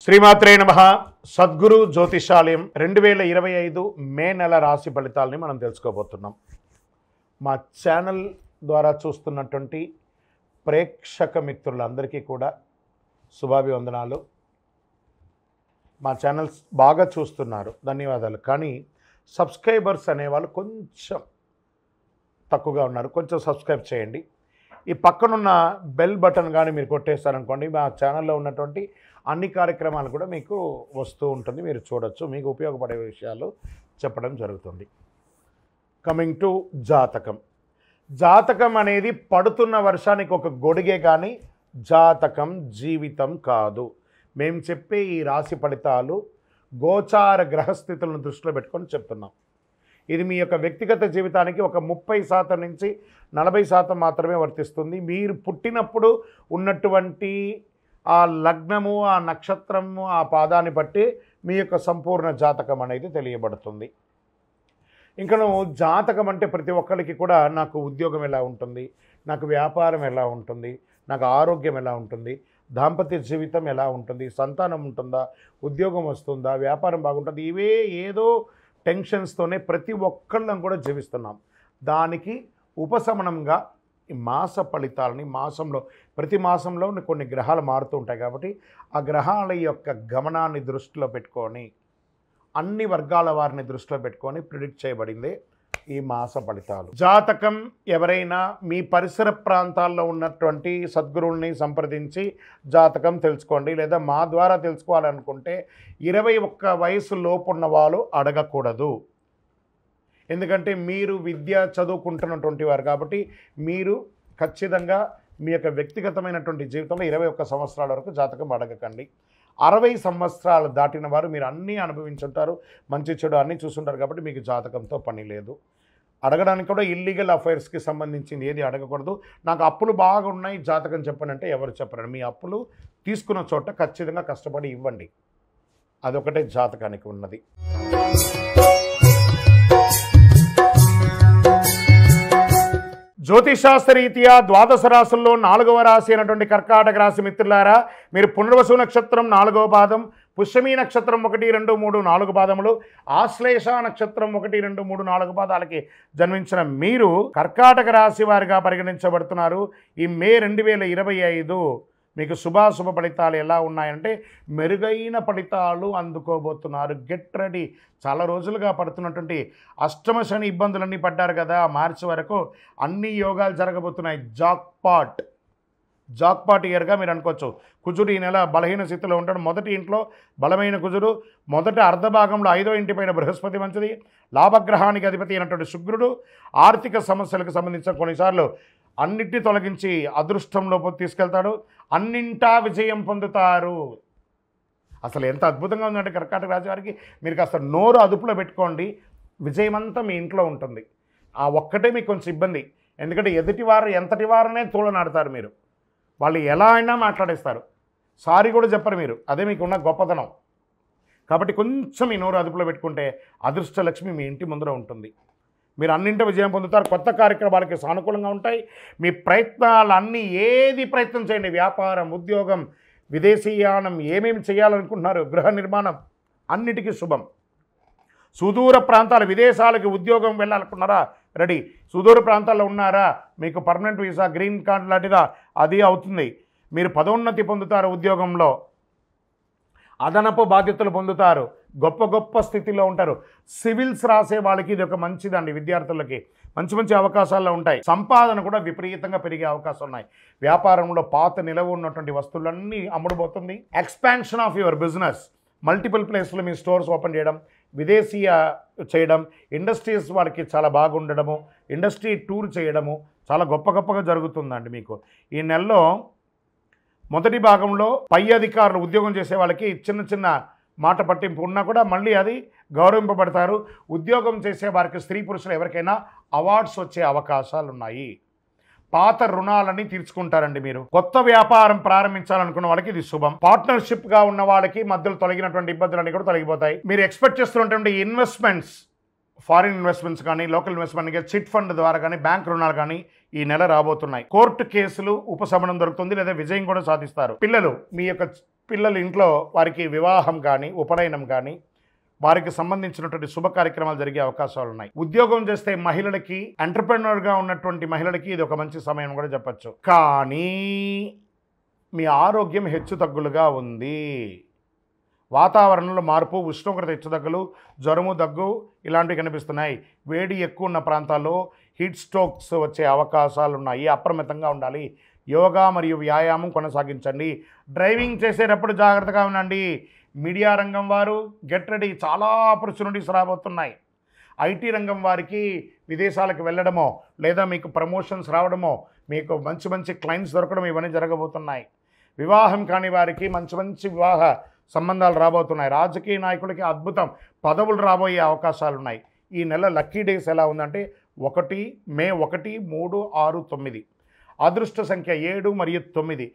శ్రీమాత్రే నమః. సద్గురు జ్యోతిషాలయం 2025 మే నెల రాశి ఫలితాలని మనం తెలుసుకోబోతున్నాం. మా ఛానల్ ద్వారా చూస్తున్నటువంటి ప్రేక్షక మిత్రులందరికీ కూడా శుభాభివందనాలు. మా ఛానల్స్ బాగా చూస్తున్నారు, ధన్యవాదాలు. కానీ సబ్స్క్రైబర్స్ అనేవాళ్ళు కొంచెం తక్కువగా ఉన్నారు. కొంచెం సబ్స్క్రైబ్ చేయండి. ఈ పక్కనున్న బెల్ బటన్ కానీ మీరు కొట్టేస్తారనుకోండి, మా ఛానల్లో ఉన్నటువంటి అన్ని కార్యక్రమాలు కూడా మీకు వస్తూ ఉంటుంది, మీరు చూడొచ్చు. మీకు ఉపయోగపడే విషయాలు చెప్పడం జరుగుతుంది. కమింగ్ టు జాతకం. జాతకం అనేది పడుతున్న వర్షానికి ఒక గొడుగే కానీ జాతకం జీవితం కాదు. మేము చెప్పే ఈ రాశి ఫలితాలు గోచార గ్రహస్థితులను దృష్టిలో పెట్టుకొని చెప్తున్నాం. ఇది మీ యొక్క వ్యక్తిగత జీవితానికి ఒక 30% నుంచి 40% మాత్రమే వర్తిస్తుంది. మీరు పుట్టినప్పుడు ఉన్నటువంటి ఆ లగ్నము, ఆ నక్షత్రము, ఆ పాదాన్ని బట్టి మీ యొక్క సంపూర్ణ జాతకం అనేది తెలియబడుతుంది. ఇంకా జాతకం అంటే ప్రతి ఒక్కరికి కూడా నాకు ఉద్యోగం ఎలా ఉంటుంది, నాకు వ్యాపారం ఎలా ఉంటుంది, నాకు ఆరోగ్యం ఎలా ఉంటుంది, దాంపత్య జీవితం ఎలా ఉంటుంది, సంతానం ఉంటుందా, ఉద్యోగం వస్తుందా, వ్యాపారం బాగుంటుంది, ఇవే ఏదో టెన్షన్స్తోనే ప్రతి ఒక్కళ్ళం కూడా జీవిస్తున్నాం. దానికి ఉపశమనంగా ఈ మాస ఫలితాలని ప్రతి మాసంలో కొన్ని గ్రహాలు మారుతూ ఉంటాయి కాబట్టి ఆ గ్రహాల యొక్క గమనాన్ని దృష్టిలో పెట్టుకొని అన్ని వర్గాల వారిని దృష్టిలో పెట్టుకొని ప్రిడిక్ట్ చేయబడింది ఈ మాస ఫలితాలు. జాతకం ఎవరైనా మీ పరిసర ప్రాంతాల్లో ఉన్నటువంటి సద్గురువుల్ని సంప్రదించి జాతకం తెలుసుకోండి. లేదా మా ద్వారా తెలుసుకోవాలనుకుంటే 21 వయసు లోపున్న వాళ్ళు అడగకూడదు. ఎందుకంటే మీరు విద్య చదువుకుంటున్నటువంటి వారు కాబట్టి మీరు ఖచ్చితంగా మీ యొక్క వ్యక్తిగతమైనటువంటి జీవితంలో 21 సంవత్సరాల వరకు జాతకం అడగకండి. 60 సంవత్సరాలు దాటిన వారు మీరు అన్నీ అనుభవించుంటారు, మంచి చెడు అన్నీ చూసుంటారు కాబట్టి మీకు జాతకంతో పని లేదు. అడగడానికి కూడా ఇల్లీగల్ అఫైర్స్కి సంబంధించింది ఏది అడగకూడదు. నాకు అప్పులు బాగా ఉన్నాయి, జాతకం చెప్పనంటే ఎవరు చెప్పరండి. మీ అప్పులు తీసుకున్న చోట ఖచ్చితంగా కష్టపడి ఇవ్వండి. అదొకటే జాతకానికి ఉన్నది. జ్యోతిషాస్త్రరీత్యా ద్వాదశ రాశుల్లో 4వ రాశి అయినటువంటి కర్కాటక రాశి మిత్రులారా, మీరు పునర్వసు నక్షత్రం 4వ పాదం, పుష్యమీ నక్షత్రం 1, 2, 3, 4 పాదములు, ఆశ్లేష నక్షత్రం 1, 2, 3, 4 పాదాలకి జన్మించిన మీరు కర్కాటక రాశి వారిగా పరిగణించబడుతున్నారు. ఈ మే 2025 మీకు శుభాశుభ ఫలితాలు ఎలా ఉన్నాయంటే మెరుగైన ఫలితాలు అందుకోబోతున్నారు. Get ready. చాలా రోజులుగా పడుతున్నటువంటి అష్టమ శని ఇబ్బందులన్నీ పడ్డారు కదా, మార్చి వరకు అన్ని యోగాలు జరగబోతున్నాయి. జాక్పాట్ ఇయర్గా మీరు అనుకోవచ్చు. కుజుడు ఈ నెల బలహీన స్థితిలో ఉంటాడు. మొదటి ఇంట్లో బలమైన కుజుడు, మొదటి అర్ధభాగంలో 5వ ఇంటిపైన బృహస్పతి మంచిది, లాభగ్రహానికి అధిపతి అయినటువంటి శుక్రుడు ఆర్థిక సమస్యలకు సంబంధించిన కొన్నిసార్లు అన్నిటిని తొలగించి అదృష్టంలో తీసుకెళ్తాడు. అన్నింటా విజయం పొందుతారు. అసలు ఎంత అద్భుతంగా ఉందంటే కర్కాటక రాశి వారికి, మీరు కాస్త నోరు అదుపులో పెట్టుకోండి, విజయమంతా మీ ఇంట్లో ఉంటుంది. ఆ ఒక్కటే మీకు కొంచెం ఇబ్బంది. ఎందుకంటే ఎదుటివారు ఎంతటి వారనే తూలనాడతారు. మీరు వాళ్ళు ఎలా అయినా మాట్లాడేస్తారు, సారీ కూడా చెప్పరు మీరు. అదే మీకున్న గొప్పతనం. కాబట్టి కొంచెం ఈ నోరు అదుపులో పెట్టుకుంటే అదృష్టలక్ష్మి మీ ఇంటి ముందర ఉంటుంది. మీరు అన్నింటి విజయం పొందుతారు. కొత్త కార్యక్రమాలకి సానుకూలంగా ఉంటాయి. మీ ప్రయత్నాలన్నీ ఏది ప్రయత్నం చేయండి, వ్యాపారం, ఉద్యోగం, విదేశీయానం, ఏమేమి చేయాలనుకుంటున్నారు, గృహ నిర్మాణం, అన్నిటికీ శుభం. సుదూర ప్రాంతాలు, విదేశాలకు ఉద్యోగం వెళ్ళాలనుకున్నారా, రెడీ. సుదూర ప్రాంతాల్లో ఉన్నారా, మీకు పర్మనెంట్ వీసా, గ్రీన్ కార్డ్ లాంటిదా, అది అవుతుంది. మీరు పదోన్నతి పొందుతారు, ఉద్యోగంలో అదనపు బాధ్యతలు పొందుతారు, గొప్ప స్థితిలో ఉంటారు. సివిల్స్ రాసే వాళ్ళకి ఇది ఒక మంచిదండి. విద్యార్థులకి మంచి అవకాశాల్లో ఉంటాయి. సంపాదన కూడా విపరీతంగా పెరిగే అవకాశం ఉన్నాయి. వ్యాపారంలో పాత నిలవ ఉన్నటువంటి వస్తువులన్నీ అమ్ముడుపోతుంది. Expansion of your business, multiple ప్లేస్లో మీ స్టోర్స్ ఓపెన్ చేయడం, విదేశీయ చేయడం, ఇండస్ట్రీస్ వారికి చాలా బాగుండడము, ఇండస్ట్రీ టూర్ చేయడము చాలా గొప్పగా జరుగుతుందండి. మీకు ఈ నెలలో మొదటి భాగంలో పై అధికారులు, ఉద్యోగం చేసే వాళ్ళకి చిన్న మాట పట్టింపు ఉన్నా కూడా మళ్ళీ అది గౌరవింపబడతారు. ఉద్యోగం చేసే వారికి, స్త్రీ పురుషులు ఎవరికైనా అవార్డ్స్ వచ్చే అవకాశాలు ఉన్నాయి. పాత రుణాలని తీర్చుకుంటారండి. మీరు కొత్త వ్యాపారం ప్రారంభించాలనుకున్న వాళ్ళకి ఇది శుభం. పార్ట్నర్షిప్గా ఉన్న వాళ్ళకి మధ్యలో తొలగినటువంటి ఇబ్బందులన్నీ కూడా తొలగిపోతాయి. మీరు ఎక్స్పెక్ట్ చేస్తున్నటువంటి ఇన్వెస్ట్మెంట్స్, ఫారిన్ ఇన్వెస్ట్మెంట్స్ కానీ, లోకల్ ఇన్వెస్ట్మెంట్ కానీ, చిట్ ఫండ్ ద్వారా కానీ, బ్యాంక్ రుణాలు కానీ ఈ నెల రాబోతున్నాయి. కోర్టు కేసులు ఉపశమనం దొరుకుతుంది, లేదా విజయం కూడా సాధిస్తారు. పిల్లలు, మీ యొక్క పిల్లలు ఇంట్లో వారికి వివాహం కానీ ఉపనయనం కానీ వారికి సంబంధించినటువంటి శుభ కార్యక్రమాలు జరిగే అవకాశాలు ఉన్నాయి. ఉద్యోగం చేస్తే మహిళలకి, ఎంటర్‌ప్రెన్యూర్‌గా ఉన్నటువంటి మహిళలకి ఇది ఒక మంచి సమయం కూడా చెప్పచ్చు. కానీ మీ ఆరోగ్యం హెచ్చుతగ్గులుగా ఉంది. వాతావరణంలో మార్పు, ఉష్ణోగ్రత హెచ్చుతగ్గులు, జ్వరము, దగ్గు ఇలాంటివి కనిపిస్తున్నాయి. వేడి ఎక్కువ ఉన్న ప్రాంతాల్లో హీట్ స్ట్రోక్స్ వచ్చే అవకాశాలు ఉన్నాయి. అప్రమత్తంగా ఉండాలి. యోగా మరియు వ్యాయామం కొనసాగించండి. డ్రైవింగ్ చేసేటప్పుడు జాగ్రత్తగా ఉండండి. మీడియా రంగం వారు గెట్ రెడీ, చాలా ఆపర్చునిటీస్ రాబోతున్నాయి. ఐటీ రంగం వారికి విదేశాలకు వెళ్ళడమో లేదా మీకు ప్రమోషన్స్ రావడమో, మీకు మంచి మంచి క్లయింట్స్ దొరకడం, ఇవన్నీ జరగబోతున్నాయి. వివాహం కాని వారికి మంచి మంచి వివాహ సంబంధాలు రాబోతున్నాయి. రాజకీయ నాయకులకి అద్భుతం పదవులు రాబోయే అవకాశాలు ఉన్నాయి. ఈ నెల లక్కీ డేస్ ఎలా ఉందంటే మే 1, 3, 6, 9. అదృష్ట సంఖ్య 7 మరియు 9.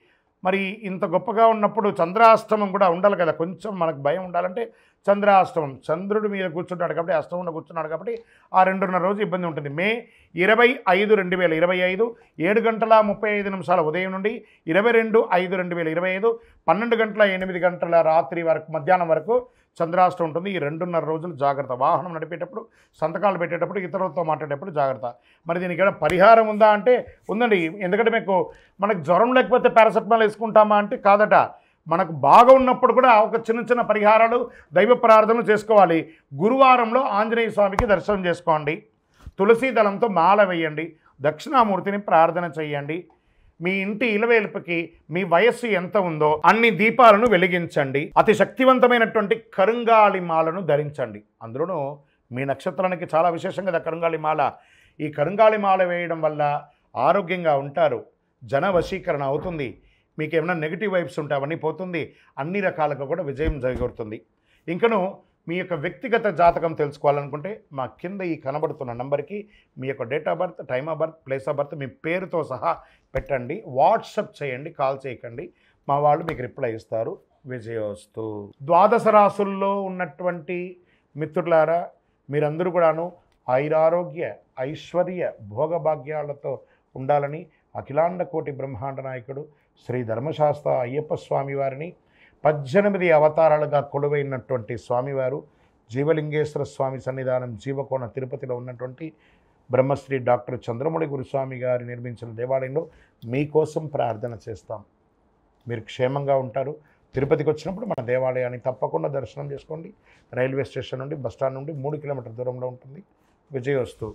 మరి ఇంత గొప్పగా ఉన్నప్పుడు చంద్రాష్టమం కూడా ఉండాలి కదా. కొంచెం మనకు భయం ఉండాలంటే చంద్రాష్టమం, చంద్రుడి మీద కూర్చుంటాడు కాబట్టి, అష్టమంలో కూర్చున్నాడు కాబట్టి ఆ 2.5 రోజు ఇబ్బంది ఉంటుంది. మే 25, 2025 7:35 ఉదయం నుండి 22/5/2025 12:08 రాత్రి వరకు, మధ్యాహ్నం వరకు చంద్రాష్టం ఉంటుంది. ఈ 2.5 రోజులు జాగ్రత్త. వాహనం నడిపేటప్పుడు, సంతకాలు పెట్టేటప్పుడు, ఇతరులతో మాట్లాడేటప్పుడు జాగ్రత్త. మరి దీనికి ఏమైనా పరిహారం ఉందా అంటే ఉందండి. ఎందుకంటే మనకు జ్వరం లేకపోతే పారాసెటమాల్ వేసుకుంటామా అంటే కాదట. మనకు బాగా ఉన్నప్పుడు కూడా ఒక చిన్న చిన్న పరిహారాలు, దైవ ప్రార్థనలు చేసుకోవాలి. గురువారంలో ఆంజనేయ స్వామికి దర్శనం చేసుకోండి. తులసీ దళంతో మాల వేయండి. దక్షిణామూర్తిని ప్రార్థన చేయండి. మీ ఇంటి ఇలవేల్పుకి మీ వయస్సు ఎంత ఉందో అన్ని దీపాలను వెలిగించండి. అతి శక్తివంతమైనటువంటి కరుంగాళి మాలను ధరించండి. అందులోనూ మీ నక్షత్రానికి చాలా విశేషం కదా కరుంగాళి మాల. ఈ కరుంగాళి మాల వేయడం వల్ల ఆరోగ్యంగా ఉంటారు. జన వశీకరణ అవుతుంది. మీకు ఏమైనా నెగిటివ్ వైబ్స్ ఉంటే అవన్నీ పోతుంది. అన్ని రకాలుగా కూడా విజయం జరుగుతుంది. ఇంకను మీ యొక్క వ్యక్తిగత జాతకం తెలుసుకోవాలనుకుంటే మా కింద ఈ కనబడుతున్న నంబర్కి మీ యొక్క date of birth, time of birth, place of birth, మీ పేరుతో సహా పెట్టండి. వాట్సప్ చేయండి, కాల్ చేయకండి. మా వాళ్ళు మీకు రిప్లై ఇస్తారు. విజయోస్తు. ద్వాదశ రాసుల్లో ఉన్నటువంటి మిత్రులారా, మీరందరూ కూడాను ఆయురారోగ్య, ఐశ్వర్య, భోగభాగ్యాలతో ఉండాలని అఖిలాండ కోటి బ్రహ్మాండ నాయకుడు శ్రీ ధర్మశాస్త్ర అయ్యప్ప స్వామి వారిని 18 అవతారాలుగా కొలువైనటువంటి స్వామివారు జీవలింగేశ్వర స్వామి సన్నిధానం జీవకోణ తిరుపతిలో ఉన్నటువంటి బ్రహ్మశ్రీ డాక్టర్ చంద్రమౌళి గురుస్వామి గారు నిర్మించిన దేవాలయంలో మీకోసం ప్రార్థన చేస్తాం. మీరు క్షేమంగా ఉంటారు. తిరుపతికి వచ్చినప్పుడు మన దేవాలయాన్ని తప్పకుండా దర్శనం చేసుకోండి. రైల్వే స్టేషన్ నుండి, బస్టాండ్ నుండి 3 కిలోమీటర్ల దూరంలో ఉంటుంది. విజయోస్తు.